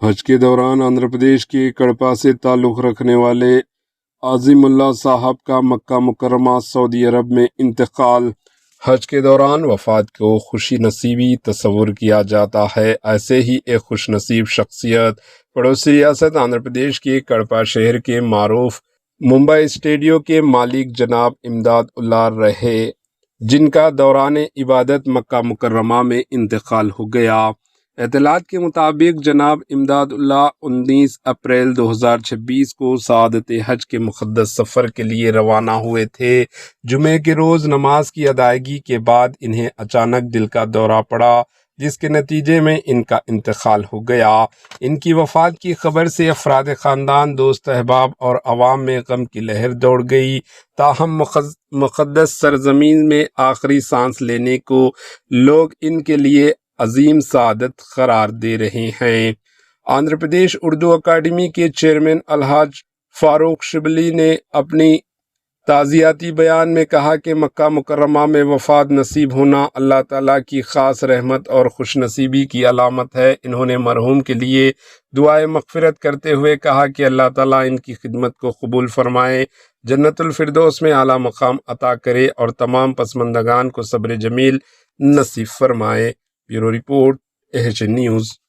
حج کے دوران آندھرا پردیش کے کڑپا سے تعلق رکھنے والے عظیم اللہ صاحب کا مکہ مکرمہ سعودی عرب میں انتقال۔ حج کے دوران وفات کو خوشی نصیبی تصور کیا جاتا ہے۔ ایسے ہی ایک خوش نصیب شخصیت پڑوسی ریاست آندھرا پردیش کے کڑپا شہر کے معروف ممبئی اسٹوڈیو کے مالک جناب امداد اللہ رہے، جن کا دوران عبادت مکہ مکرمہ میں انتقال ہو گیا۔ اطلاعات کے مطابق جناب امداد اللہ 19 اپریل 2026 کو سعادت حج کے مقدس سفر کے لیے روانہ ہوئے تھے۔ جمعے کے روز نماز کی ادائیگی کے بعد انہیں اچانک دل کا دورہ پڑا، جس کے نتیجے میں ان کا انتقال ہو گیا۔ ان کی وفات کی خبر سے افراد خاندان، دوست احباب اور عوام میں غم کی لہر دوڑ گئی۔ تاہم مقدس سرزمین میں آخری سانس لینے کو لوگ ان کے لیے عظیم سعادت قرار دے رہے ہیں۔ آندھرا پردیش اردو اکیڈمی کے چیئرمین الحاج فاروق شبلی نے اپنی تعزیتی بیان میں کہا کہ مکہ مکرمہ میں وفات نصیب ہونا اللہ تعالیٰ کی خاص رحمت اور خوش نصیبی کی علامت ہے۔ انہوں نے مرحوم کے لیے دعائے مغفرت کرتے ہوئے کہا کہ اللہ تعالیٰ ان کی خدمت کو قبول فرمائے، جنت الفردوس میں اعلیٰ مقام عطا کرے اور تمام پسماندگان کو صبر جمیل نصیب فرمائے۔ Bureau report AHN news.